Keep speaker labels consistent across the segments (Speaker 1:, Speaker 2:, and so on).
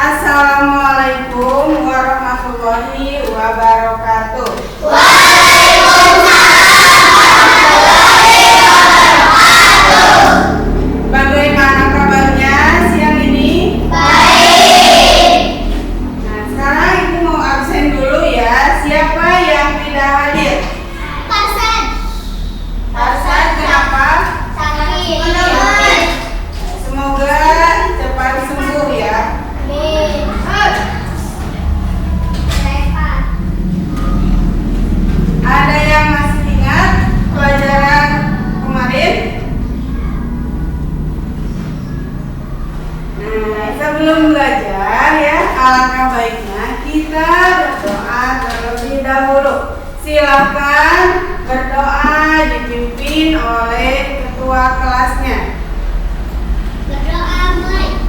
Speaker 1: Assalamualaikum warahmatullahi wabarakatuh. Bagaimana kabarnya siang ini?
Speaker 2: Baik.
Speaker 1: Nah, sekarang Ibu mau absen dulu ya. Siapa yang tidak hadir?
Speaker 2: Tarsan.
Speaker 1: Tarsan, kenapa?
Speaker 2: Sakit.
Speaker 1: Semoga cepat sembuh ya.
Speaker 2: Amin.
Speaker 1: Ada yang masih ingat pelajaran kemarin? Nah, sebelum belajar ya, alangkah baiknya kita berdoa terlebih dahulu. Silakan berdoa dipimpin oleh ketua kelasnya.
Speaker 2: Berdoa mulai.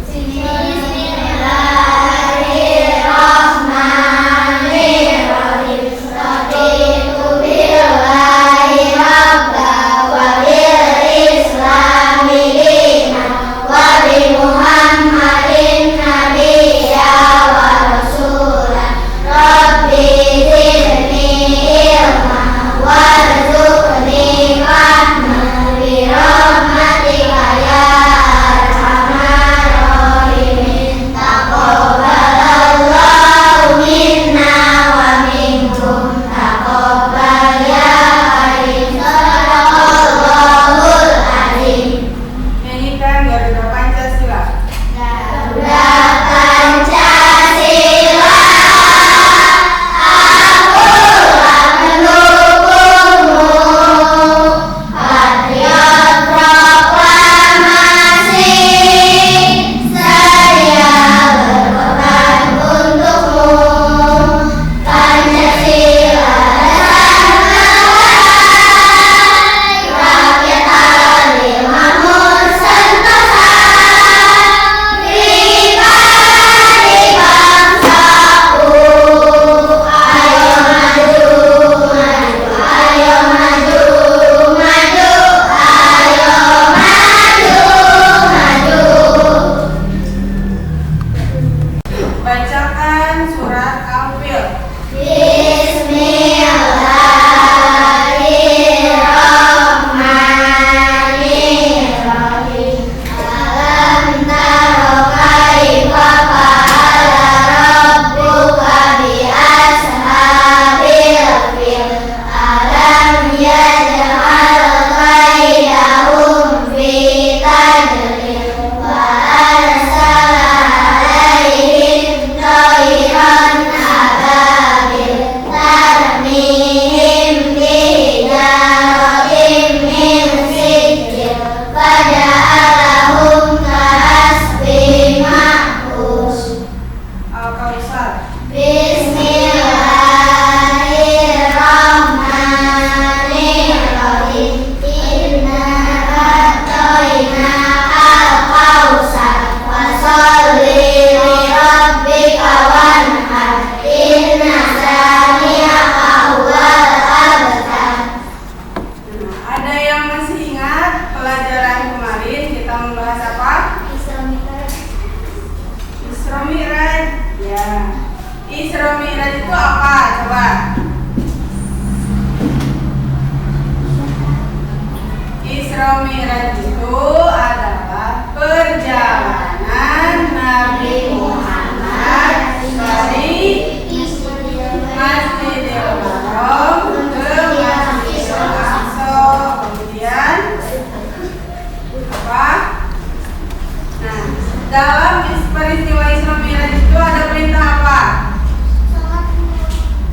Speaker 2: Bismillahirrahmanirrahim. Raditu billahi rabba wa bil islami dinan wa bi Muhammadin nabiyya wa rasula. Rabbi zidni ilma warzuqni fahma bi rahmatika ya arhamar rahimin. Taqabbalallahu minna wa minkum. Taqabbal ya karim. Sadaqallahul azim.
Speaker 1: Nyanyikan Garuda Pancasila.
Speaker 2: Garuda Pancasila, akulah pendukungmu. Patriot proklamasi, saya berkorban untukmu. Pancasila rakyat adil makmur sentosa. Pribadi bangsaku, ayo maju, maju, ayo maju, maju, ayo maju, maju.
Speaker 1: Bacakan surat Al-Fil.
Speaker 2: Bismillahirrahmanirrahim. Alam tara kaifa fa'ala rabbuka bi ashabil fil. Alam yaj'al kaidahum fi tadlil wa arsala alaihim tayran ababil tarmihim bijaratin min sijil faja'alahum ka'asfin ma'kul.
Speaker 1: Al-Kausar.
Speaker 2: Bismillahirrahmanirrahim. Inna a'tainaka al-kautsar fasholli li rabbika wanhar. Inna shani'aka huwal abtar.
Speaker 1: Nah, ada yang masih ingat pelajaran kemarin kita membahas apa? Isra Mi'raj. Ya. Isra Mi'raj itu apa? Coba. Isra Mi'raj itu adalah perjalanan Nabi Muhammad dari Masjidil Haram ke Masjidil Aqsa. Kemudian apa? Nah, dalam peristiwa Isra Mi'raj itu ada perintah apa?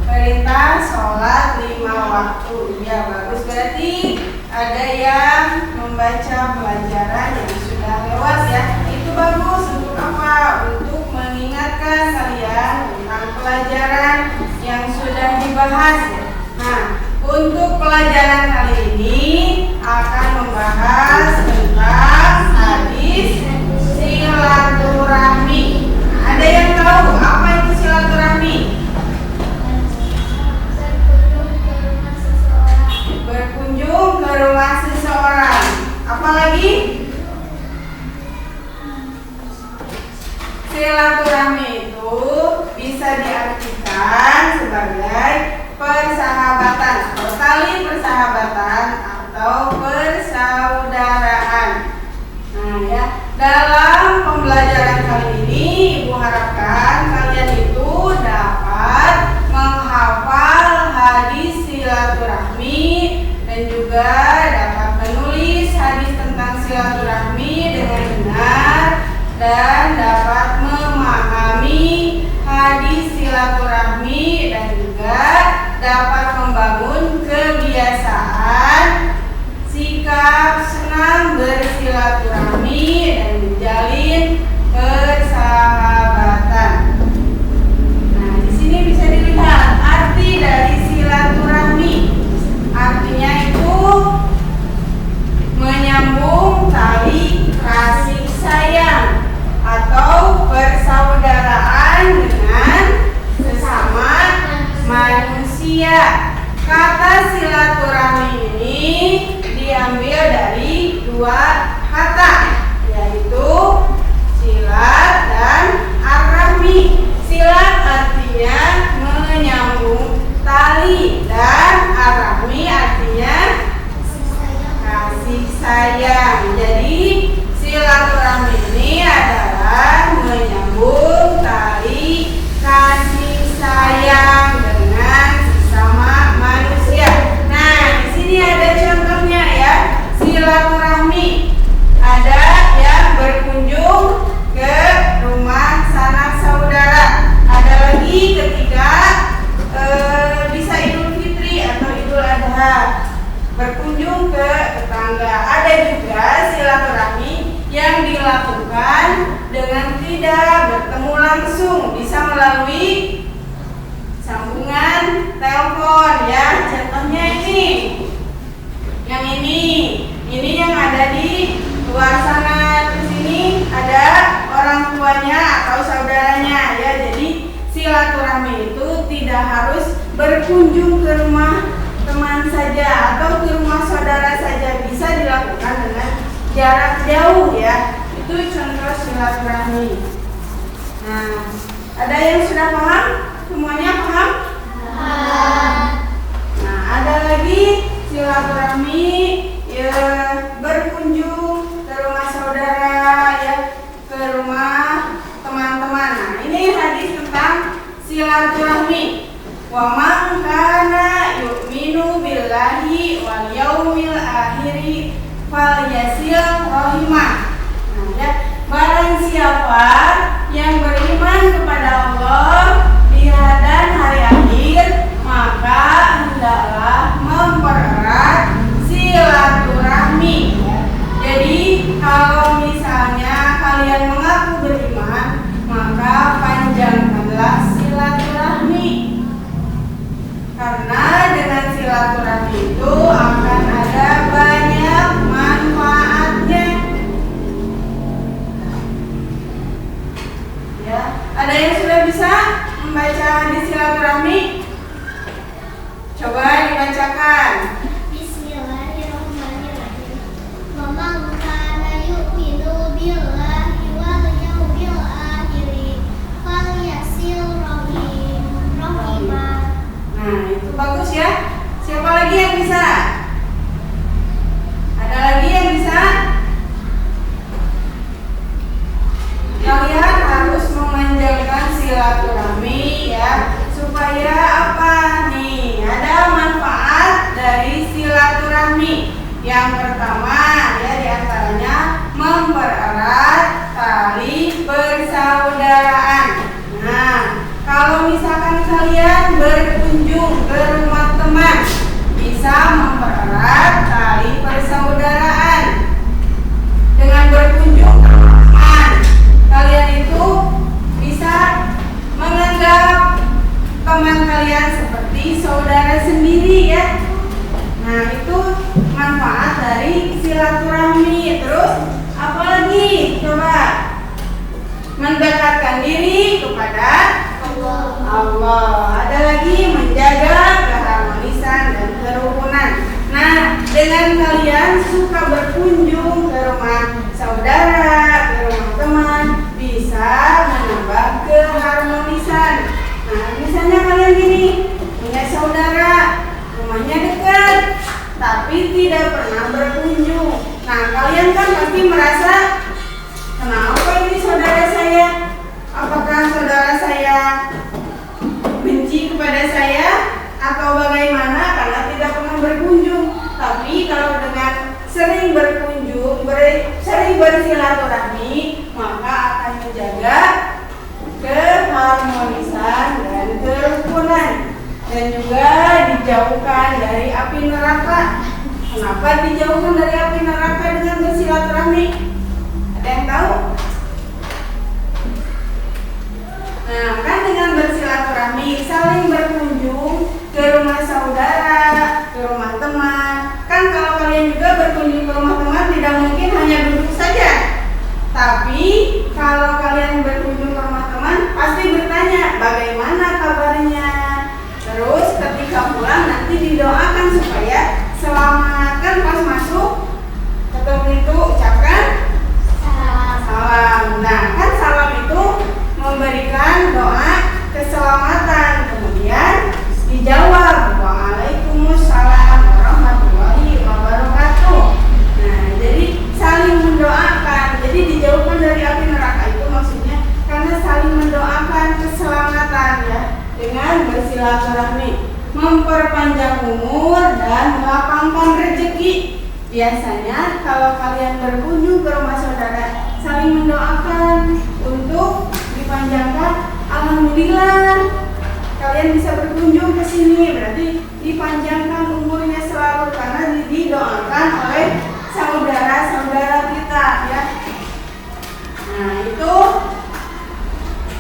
Speaker 1: Perintah sholat 5 waktu. Ya, bagus. Berarti ada yang membaca pelajaran yang sudah lewat ya. Itu bagus. Untuk apa? Untuk mengingatkan kalian tentang pelajaran yang sudah dibahas. Nah, untuk pelajaran kali ini akan membahas tentang hadis silaturahmi. Ada yang tahu apa itu silaturahmi? Berkunjung ke rumah seseorang. Apalagi? silaturahmi itu bisa diartikan sebagai persahabatan atau tali persahabatan atau persaudaraan. Nah ya, dalam pembelajaran kali ini Ibu harapkan kalian itu dapat menghafal hadis silaturahmi dan juga dapat menulis hadis tentang silaturahmi dengan benar dan dapat memahami hadis silaturahmi dan juga dapat membangun kebiasaan sikap senang bersilaturahmi dan menjalin persahabatan. Nah, di sini bisa dilihat arti dari silaturahmi. Artinya itu menyambung tali kasih sayang atau persaudaraan dengan sesama manusia. Kata silaturahmi ini diambil dari dua kata, yaitu silat dan ar-rahmi. Silat artinya menyambung tali dan ar-rahmi artinya kasih sayang. Jadi silaturahmi ini adalah menyambung tali kasih sayang dengan sesama manusia. Nah, di sini ada contohnya ya, silaturahmi. Ada yang berkunjung ke rumah sanak saudara. Ada lagi ketika bisa Idul Fitri atau Idul Adha, berkunjung ke tetangga. Ada juga silaturahmi yang dilakukan dengan tidak bertemu langsung, bisa melalui sambungan telepon ya. Contohnya ini yang ada di luar sana. Di sini ada orang tuanya atau saudaranya ya. Jadi silaturahmi itu tidak harus berkunjung ke rumah teman saja atau ke rumah saudara saja, bisa dilakukan dengan jarak jauh ya. Itu contoh silaturahmi. Nah, ada yang sudah paham? Semuanya paham? Nah, ada lagi silaturahmi ya, berkunjung ke rumah saudara ya, ke rumah teman-teman. Nah, ini hadis tentang silaturahmi. Wa man kana yu'minu billahi wal yaumil akhiri falyasil rahimah. Nah, ya, barang siapa yang beriman kepada Allah di dan hari akhir, maka hendaklah mempererat silaturahmi. Jadi kalau misalnya kalian mengaku beriman, maka panjangkanlah silaturahmi. Karena dengan silaturahmi itu akan ada banyak manfaatnya. Ya, ada yang sudah bisa membaca di silaturahmi? Coba dibacakan.
Speaker 2: Bismillahirrahmanirrahim. Wa man kana yu'minu billahi wal yawmil akhir falyasil rahimah.
Speaker 1: Nah, itu bagus ya. Siapa lagi yang bisa? Ada lagi yang bisa? Kalian harus memanjangkan silaturahmi ya, supaya apa nih? Ada manfaat dari silaturahmi. Yang pertama ya, diantaranya mempererat tali persaudaraan. Nah, kalau misalkan kalian berkunjung ke rumah teman, bisa mempererat tali persaudaraan. Dengan berkunjung ke rumah teman, kalian itu bisa menganggap teman kalian seperti saudara sendiri ya. Nah, itu manfaat dari silaturahmi. Terus apalagi? Coba mendekatkan diri kepada Allah. Ada lagi menjaga keharmonisan dan kerukunan. Nah, dengan kalian suka berkunjung ke rumah saudara, ke rumah teman, bisa sering berkunjung, sering bersilaturahmi, maka akan menjaga keharmonisan dan kerukunan, dan juga dijauhkan dari api neraka. Kenapa dijauhkan dari api neraka dengan bersilaturahmi? Ada yang tahu? Nah, kan dengan bersilaturahmi, saling berkunjung ke rumah saudara, ke rumah teman. Kan kalau kalian juga berkunjung ke rumah teman, tidak mungkin hanya duduk saja. Tapi kalau kalian berkunjung ke rumah teman, pasti bertanya bagaimana kabarnya. Terus ketika pulang nanti didoakan supaya selamat. Kan pas masuk ketemu itu ucapkan salam. Nah, kan salam itu memberikan doa keselamatan. Kemudian dijawab Waalaikumsalam warahmatullahi wabarakatuh. Nah, jadi saling mendoakan. Jadi dijauhkan dari api neraka itu maksudnya karena saling mendoakan keselamatan ya, dengan bersilaturahmi, memperpanjang umur dan melapangkan rezeki. Biasanya kalau kalian berkunjung ke rumah saudara, saling mendoakan untuk dipanjangkan. Alhamdulillah kalian bisa berkunjung ke sini, berarti dipanjangkan umurnya selalu karena didoakan oleh saudara-saudara kita ya. Nah, itu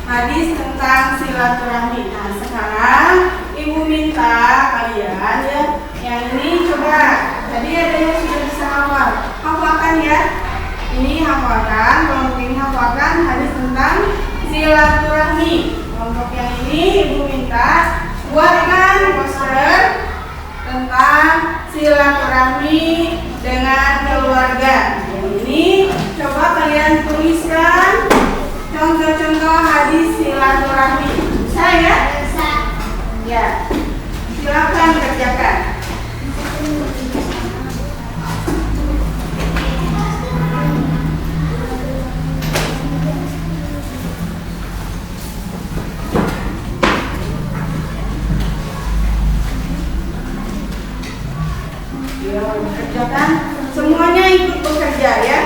Speaker 1: hadis tentang silaturahmi. Nah, sekarang Ibu minta kalian ya, yang ini coba. Tadi ada yang sudah bisa hafal, hafalkan ya. Ini hafalkan, kelompok ini hafalkan hadis tentang silaturahmi. Kelompok yang ini Ibu minta buatkan poster tentang silaturahmi dengan keluarga. Yang ini coba kalian tuliskan contoh-contoh hadis silaturahmi. Bisa ya?
Speaker 2: Bisa.
Speaker 1: Ya. Silakan kerjakan. Kerjakan, semuanya ikut bekerja ya.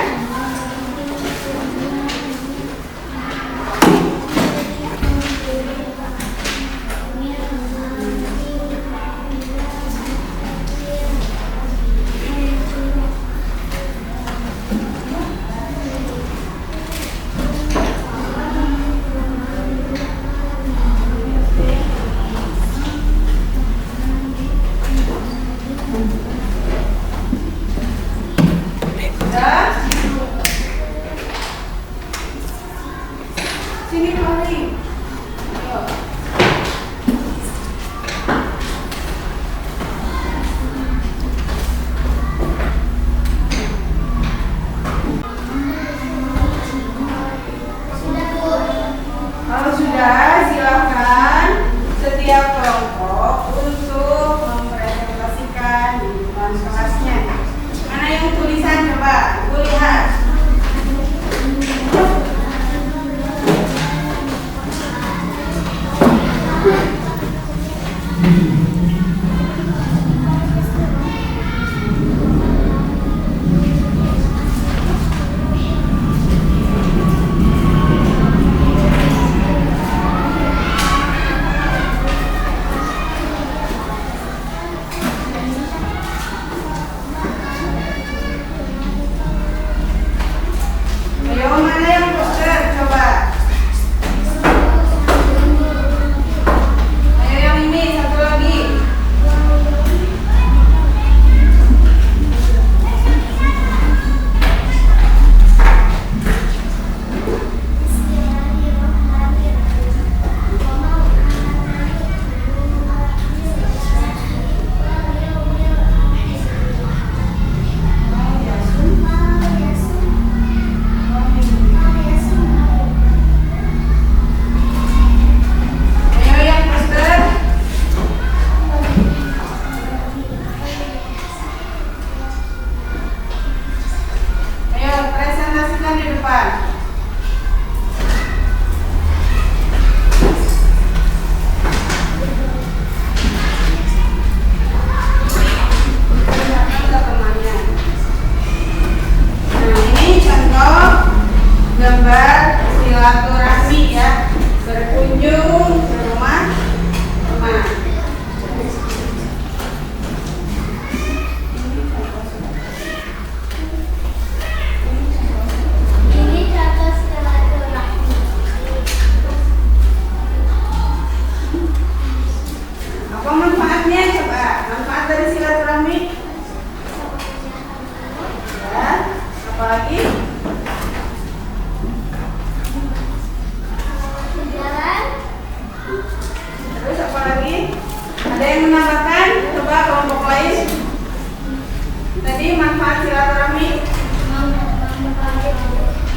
Speaker 1: Sini Mari. Ayo. Kalau sudah, silakan setiap kelompok untuk mempresentasikan di depan kelasnya. Mana yang tulisan coba, Ibu lihat. bersilaturahmi ya, berkunjung ke rumah teman.
Speaker 2: Ini contoh silaturahmi.
Speaker 1: Apa manfaatnya coba? Manfaat dari silaturahmi? Ya, apalagi?
Speaker 2: Jalan.
Speaker 1: Terus apa lagi? Ada yang menambahkan? Coba kelompok lain. Tadi manfaat silaturahmi?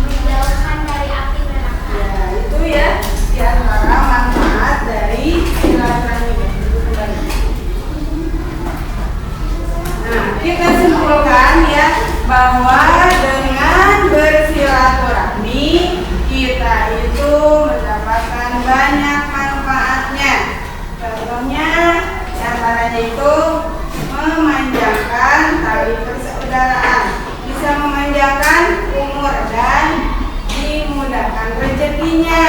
Speaker 2: Menjauhkan dari api neraka.
Speaker 1: Ya, itu ya di antara manfaat dari silaturahmi. Nah, kita simpulkan ya bahwa dengan bersilaturahmi kita itu mendapatkan banyak manfaatnya. Contohnya, antaranya itu memanjangkan tali persaudaraan, bisa memanjangkan umur dan dimudahkan rezekinya.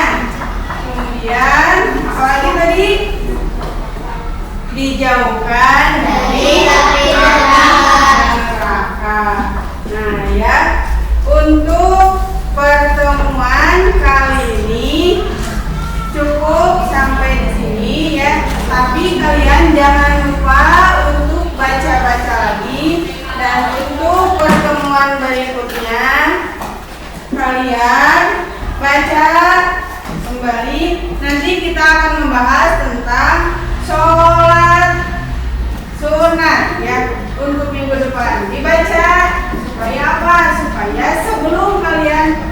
Speaker 1: Kemudian, apalagi tadi? Dijauhkan dari api neraka. Nah ya, untuk pertemuan kali ini cukup sampai di sini ya. Tapi kalian jangan lupa untuk baca-baca lagi, dan untuk pertemuan berikutnya kalian baca kembali. Nanti kita akan membahas tentang sholat sunat ya untuk minggu depan. Dibaca supaya apa? Supaya sebelum kalian